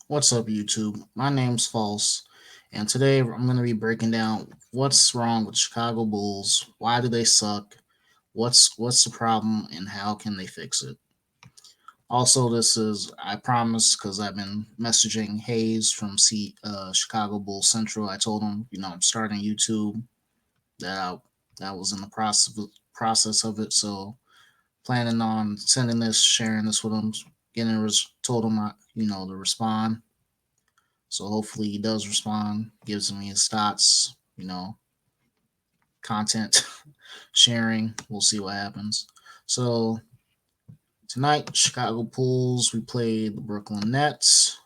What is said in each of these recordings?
What's up, YouTube? My name's False, and today I'm going to be breaking down what's wrong with Chicago Bulls, why do they suck, what's the problem, and how can they fix it. Also, this is I promise because I've been messaging Hayes from Chicago Bulls Central. I told him, I'm starting YouTube. That I, that was in the process of it. So planning on sending this, sharing this with him, told him to respond. So hopefully he does respond, gives me his thoughts, content sharing. We'll see what happens. So tonight, Chicago Bulls, we played the Brooklyn Nets.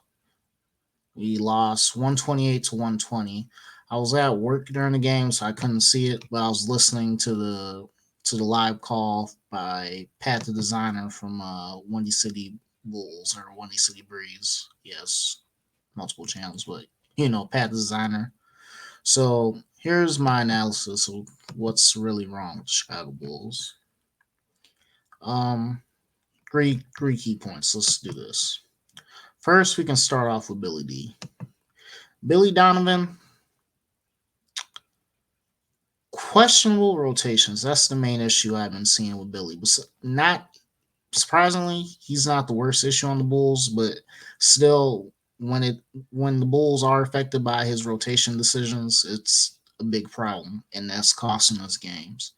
We lost 128 to 120. I was at work during the game, so I couldn't see it, but I was listening to the live call by Pat the designer from Windy City Bulls or Windy City Breeze. Yes, multiple channels, but Pat the designer. So here's my analysis of what's really wrong with the Chicago Bulls. Um, three key points. Let's do this. First, we can start off with Billy D. Billy Donovan, questionable rotations. That's the main issue I've been seeing with Billy. But not surprisingly, he's not the worst issue on the Bulls, but still, when it when the Bulls are affected by his rotation decisions, it's a big problem, and that's costing us games.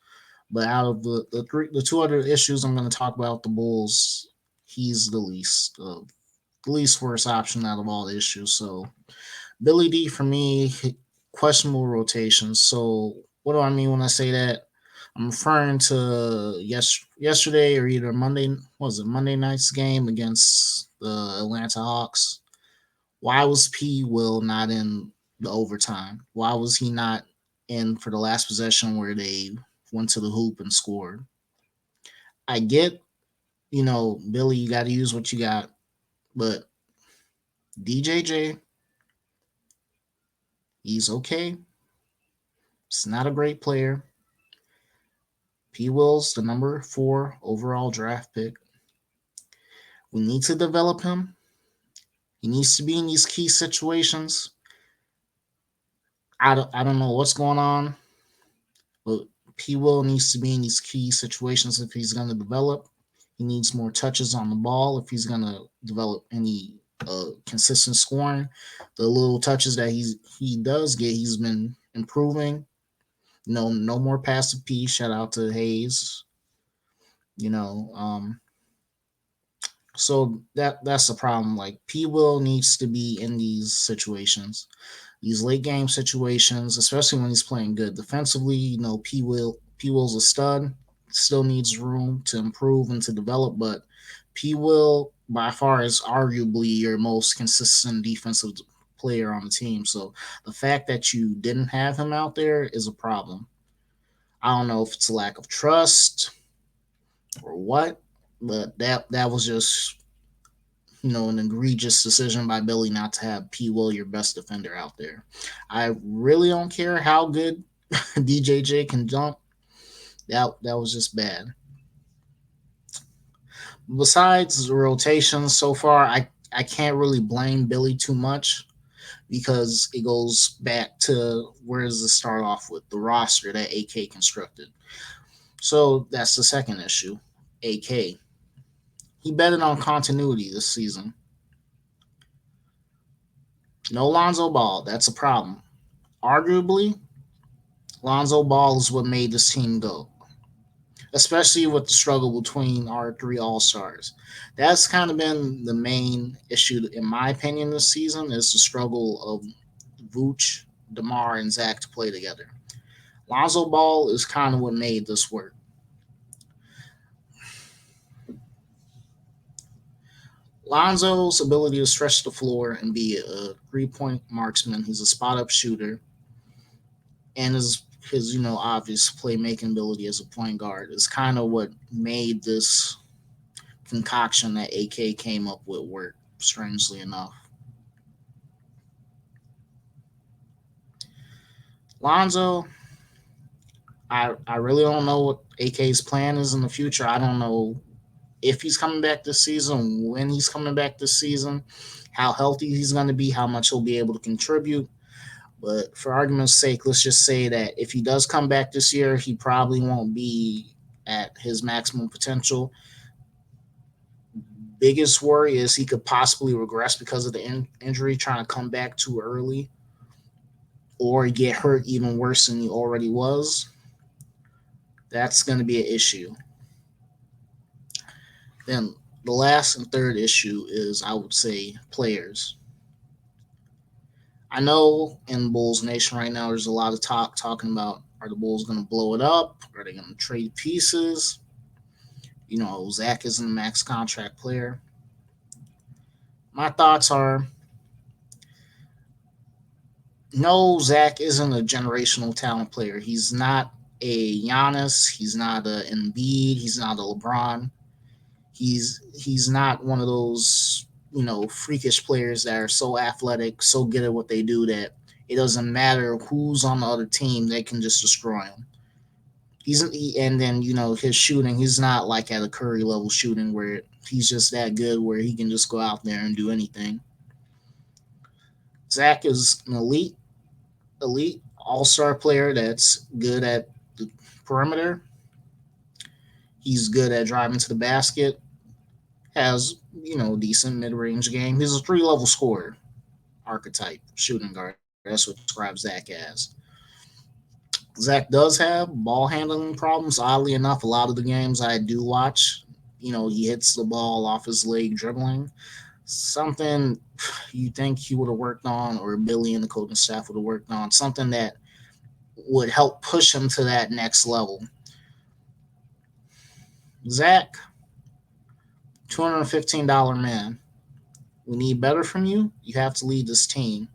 But out of the two other issues I'm going to talk about, the Bulls, he's the least worst option out of all the issues. So Billy D for me, questionable rotations. So what do I mean when I say that? I'm referring to yesterday or either Monday night's game against the Atlanta Hawks. Why was P. Will not in the overtime? Why was he not in for the last possession where they went to the hoop and scored? I get, Billy, you got to use what you got, but DJJ, he's okay. He's not a great player. P. Will's the number 4 overall draft pick. We need to develop him. He needs to be in these key situations. I don't know what's going on, but P. Will needs to be in these key situations if he's going to develop. He needs more touches on the ball if he's going to develop any consistent scoring. The little touches that he does get, he's been improving. No more passive P. Shout out to Hayes. You know, so that's the problem. Like P. Will needs to be in these situations, these late game situations, especially when he's playing good defensively. P. Will's a stud. Still needs room to improve and to develop, but P. Will by far is arguably your most consistent defensive player on the team. So the fact that you didn't have him out there is a problem. I don't know if it's a lack of trust or what, but that was just an egregious decision by Billy not to have P. Will, your best defender, out there. I really don't care how good DJJ can jump. That was just bad. Besides the rotations so far, I can't really blame Billy too much because it goes back to where does it start off with the roster that AK constructed. So that's the second issue. AK. He betted on continuity this season. No Lonzo Ball. That's a problem. Arguably, Lonzo Ball is what made this team go, especially with the struggle between our three All Stars. That's kind of been the main issue, in my opinion, this season is the struggle of Vooch, DeMar, and Zach to play together. Lonzo Ball is kind of what made this work. Lonzo's ability to stretch the floor and be a 3 point marksman, he's a spot up shooter, and his obvious playmaking ability as a point guard is kind of what made this concoction that AK came up with work. Strangely enough, Lonzo, I really don't know what AK's plan is in the future. I don't know if he's coming back this season, when he's coming back this season, how healthy he's going to be, how much he'll be able to contribute. But for argument's sake, let's just say that if he does come back this year, he probably won't be at his maximum potential. Biggest worry is he could possibly regress because of the injury, trying to come back too early, or get hurt even worse than he already was. That's going to be an issue. Then the last and third issue is, I would say, players. I know in Bulls Nation right now, there's a lot of talk talking about, are the Bulls going to blow it up? Are they going to trade pieces? Zach isn't a max contract player. My thoughts are, no, Zach isn't a generational talent player. He's not a Giannis. He's not a Embiid. He's not a LeBron. He's not one of those freakish players that are so athletic, so good at what they do that it doesn't matter who's on the other team, they can just destroy him. And then his shooting, he's not like at a Curry level shooting where he's just that good where he can just go out there and do anything. Zach is an elite all star player that's good at the perimeter. He's good at driving to the basket. Has decent mid range game. He's a 3 level scorer archetype shooting guard. That's what describes Zach as. Zach does have ball handling problems. Oddly enough, a lot of the games I do watch, he hits the ball off his leg dribbling. Something you think he would have worked on, or Billy and the coaching staff would have worked on, something that would help push him to that next level. Zach, $215 man. We need better from you. You have to lead this team,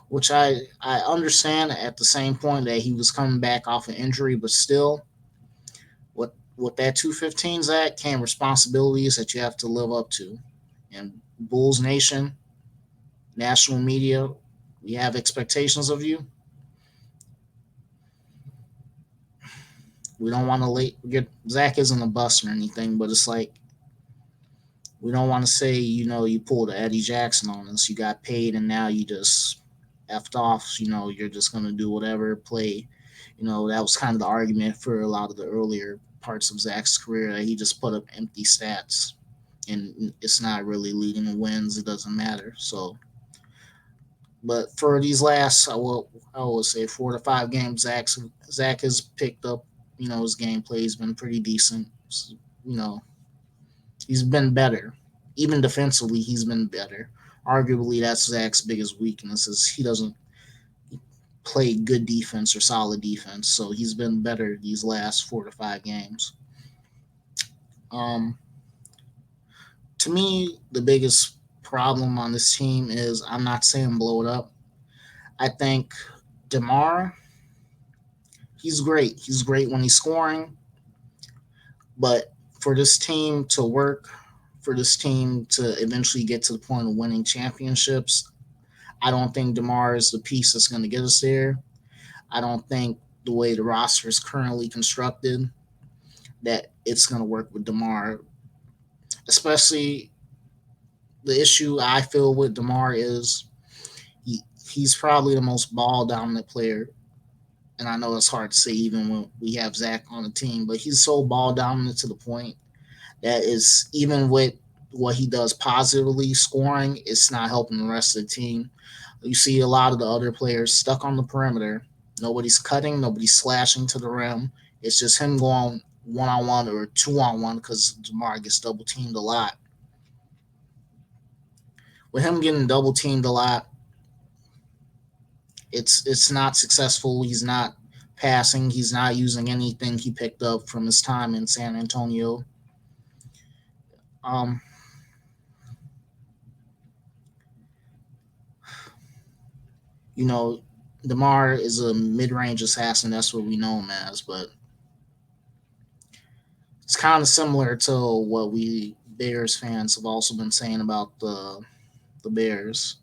which I understand at the same point that he was coming back off an injury, but still, what that 215's at came responsibilities that you have to live up to. And Bulls Nation, national media, we have expectations of you. We don't want to get Zach isn't a bust or anything, but it's like we don't want to say, you pulled a Eddie Jackson on us. You got paid and now you just effed off. You're just going to do whatever, play. That was kind of the argument for a lot of the earlier parts of Zach's career, that he just put up empty stats and it's not really leading to wins. It doesn't matter. So, but for these last, I will say 4 to 5 games, Zach has picked up. His gameplay has been pretty decent. You know, he's been better. Even defensively, he's been better. Arguably, that's Zach's biggest weakness is he doesn't play good defense or solid defense. So he's been better these last 4 to 5 games. Um, to me, the biggest problem on this team is, I'm not saying blow it up. I think DeMar, he's great. He's great when he's scoring, but for this team to work, for this team to eventually get to the point of winning championships, I don't think DeMar is the piece that's going to get us there. I don't think the way the roster is currently constructed that it's going to work with DeMar. Especially the issue I feel with DeMar is he's probably the most ball dominant player. And I know it's hard to say even when we have Zach on the team, but he's so ball dominant to the point that is, even with what he does positively scoring, it's not helping the rest of the team. You see a lot of the other players stuck on the perimeter. Nobody's cutting, nobody's slashing to the rim. It's just him going 1-on-1 or 2-on-1 because DeMar gets double teamed a lot. With him getting double teamed a lot, it's not successful. He's not passing. He's not using anything he picked up from his time in San Antonio. Um, you know, DeMar is a mid-range assassin. That's what we know him as. But it's kind of similar to what we Bears fans have also been saying about the Bears.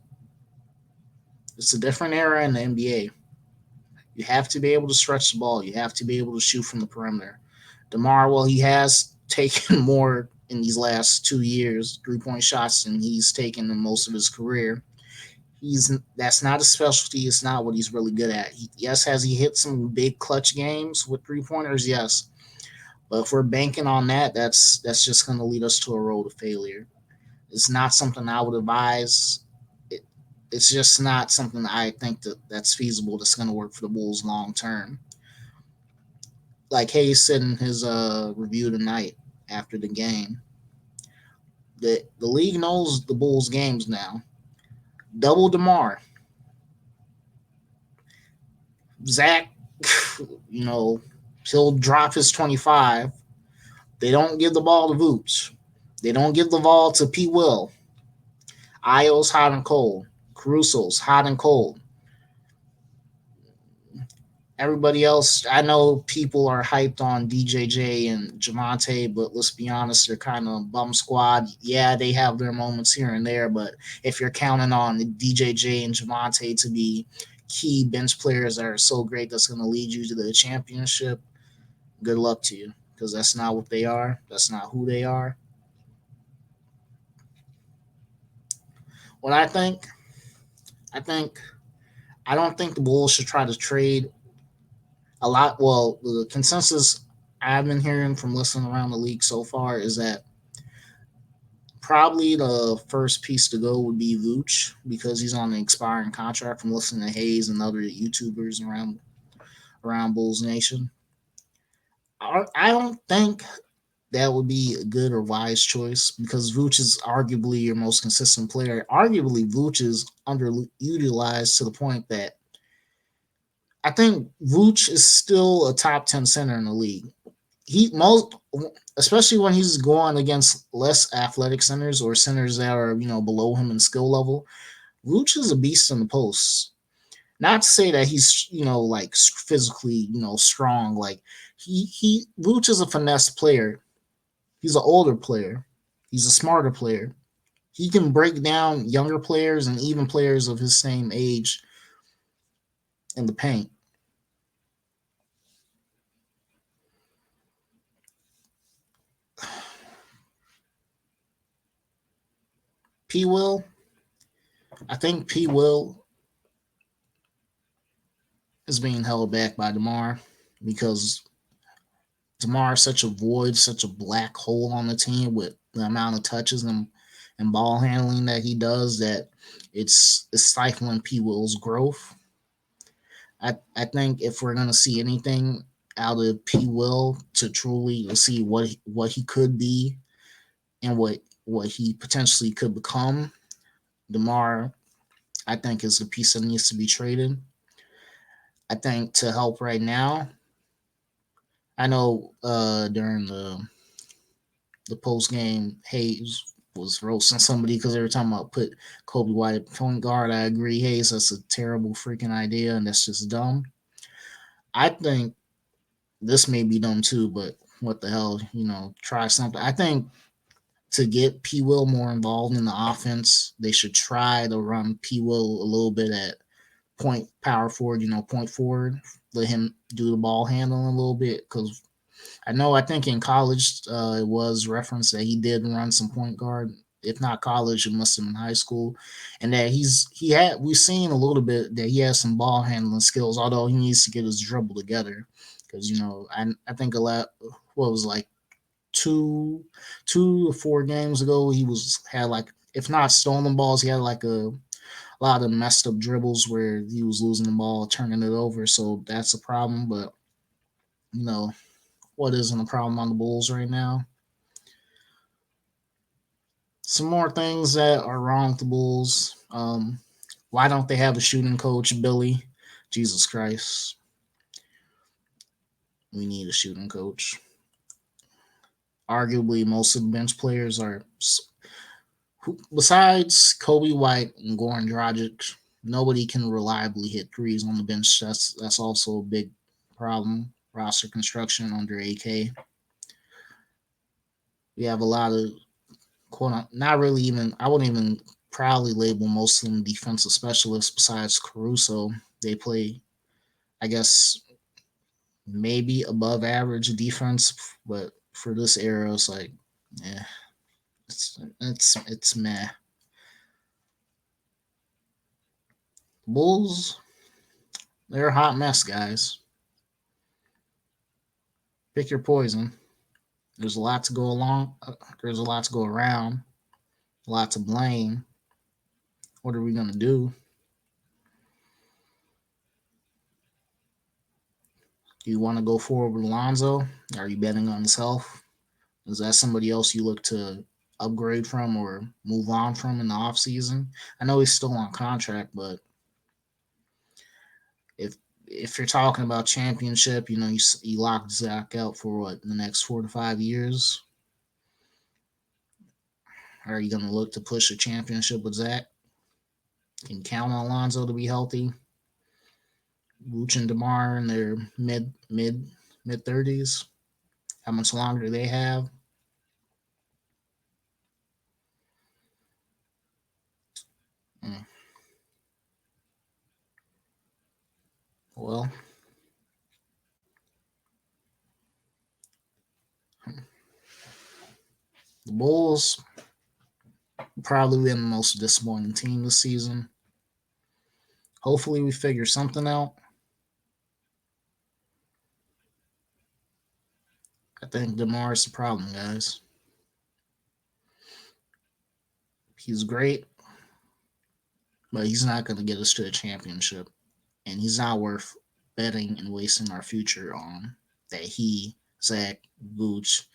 It's a different era in the NBA. You have to be able to stretch the ball. You have to be able to shoot from the perimeter. DeMar, well, he has taken more in these last 2 years, 3-point shots, and he's taken in most of his career. That's not a specialty. It's not what he's really good at. Yes, has he hit some big clutch games with 3-pointers? Yes, but if we're banking on that, that's just going to lead us to a road of failure. It's not something I would advise. It, it's just not something I think that's feasible. That's going to work for the Bulls long term. Like Hayes said in his review tonight after the game, the league knows the Bulls games now. Double DeMar, Zach, you know, he'll drop his 25. They don't give the ball to Vooch. They don't give the ball to P. Will. Io's hot and cold. Caruso's hot and cold. Everybody else, I know people are hyped on DJJ and Javante, but let's be honest, they're kind of bum squad. Yeah, they have their moments here and there, but if you're counting on DJJ and Javante to be key bench players that are so great that's going to lead you to the championship, good luck to you because that's not what they are. That's not who they are. What I think, I don't think the Bulls should try to trade a lot. Well, the consensus I've been hearing from listening around the league so far is that probably the first piece to go would be Vooch because he's on an expiring contract from listening to Hayes and other YouTubers around Bulls Nation. I don't think that would be a good or wise choice because Vooch is arguably your most consistent player. Arguably, Vooch is underutilized to the point that I think Vooch is still a top 10 center in the league. He most especially when he's going against less athletic centers or centers that are, below him in skill level. Vooch is a beast in the post. Not to say that he's, like physically, strong. Like he Vooch is a finesse player. He's an older player. He's a smarter player. He can break down younger players and even players of his same age in the paint. P. Will, I think P. Will is being held back by DeMar because DeMar is such a void, such a black hole on the team with the amount of touches and ball handling that he does that it's stifling P. Will's growth. I think if we're gonna see anything out of P. Will to truly see what he could be and what he potentially could become, DeMar I think is the piece that needs to be traded. I think to help right now, I know during the post game, Hayes was roasting somebody because they were talking about put Kobe White at point guard. I agree, Hayes, that's a terrible freaking idea and that's just dumb. I think this may be dumb too, but what the hell, try something. I think to get P. Will more involved in the offense, they should try to run P. Will a little bit at point power forward, point forward. Let him do the ball handling a little bit because I think in college it was referenced that he did run some point guard. If not college, it must have been high school, and that we've seen a little bit that he has some ball handling skills. Although he needs to get his dribble together, because I think a lot what was like two or 4 games ago he had like if not stolen balls he had like a lot of messed up dribbles where he was losing the ball, turning it over. So that's a problem. But you know what isn't a problem on the Bulls right now? Some more things that are wrong with the Bulls. Why don't they have a shooting coach, Billy? Jesus Christ. We need a shooting coach. Arguably, most of the bench players are, besides Kobe White and Goran Dragic, nobody can reliably hit threes on the bench. That's also a big problem. Roster construction under AK. We have a lot of not really even, I wouldn't even proudly label most of them defensive specialists besides Caruso. They play, I guess, maybe above average defense, but for this era, it's like, yeah. It's meh. Bulls, they're a hot mess, guys. Pick your poison. There's a lot to go along. There's a lot to go around. A lot to blame. What are we gonna do? Do you want to go forward with Alonzo? Are you betting on himself? Is that somebody else you look to upgrade from or move on from in the offseason? I know he's still on contract, but if if you're talking about championship, you lock Zach out for what the next 4 to 5 years. Are you going to look to push a championship with Zach? Can you count on Alonzo to be healthy? Vooch and Demar in their mid 30s. How much longer do they have? Mm, well, the Bulls probably been the most disappointing team this season. Hopefully, we figure something out. I think DeMar is the problem, guys. He's great, but he's not going to get us to a championship. And he's not worth betting and wasting our future on that he, Zach, Vooch,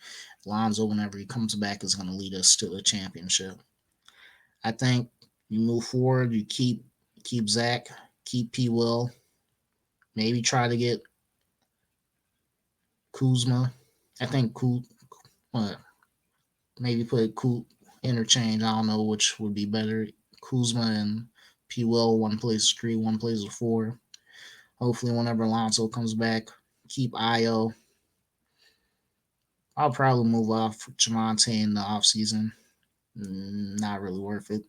Lonzo, whenever he comes back, is going to lead us to a championship. I think you move forward, you keep Zach, keep P. Will, maybe try to get Kuzma. I think what, maybe put interchange. I don't know which would be better. Kuzma and P. Will, one plays 3, one plays 4. Hopefully, whenever Alonso comes back, keep Io. I'll probably move off Javante in the offseason. Not really worth it.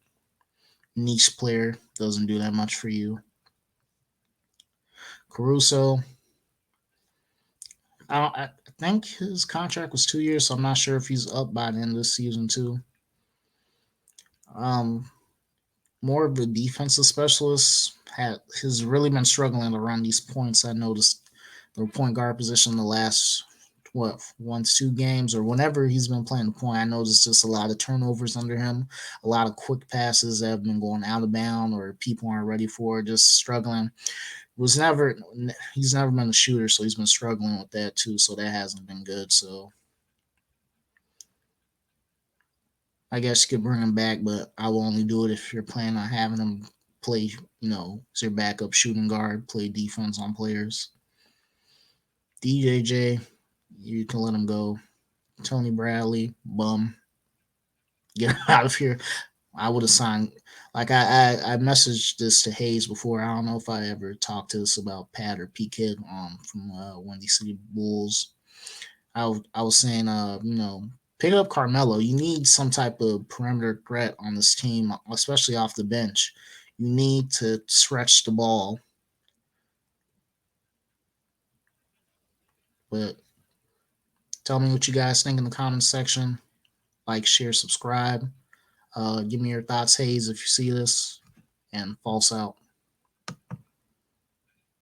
Niche player doesn't do that much for you. Caruso, I think his contract was 2 years, so I'm not sure if he's up by the end of the season too. Um, More of a defensive specialist has really been struggling to run these points. I noticed the point guard position in the last 1 2 games or whenever he's been playing the point. I noticed just a lot of turnovers under him, a lot of quick passes that have been going out of bound or people aren't ready for, just struggling. He's never been a shooter, so he's been struggling with that too. So that hasn't been good. So I guess you could bring him back, but I will only do it if you're planning on having him play, as your backup shooting guard, play defense on players. DJJ, you can let him go. Tony Bradley, bum, get out of here. I would have signed. Like I messaged this to Hayes before. I don't know if I ever talked to this about Pat or P Kid from Windy City Bulls. I was saying, pick up Carmelo. You need some type of perimeter threat on this team, especially off the bench. You need to stretch the ball. But tell me what you guys think in the comments section. Like, share, subscribe. Give me your thoughts, Hayes, if you see this. And false out.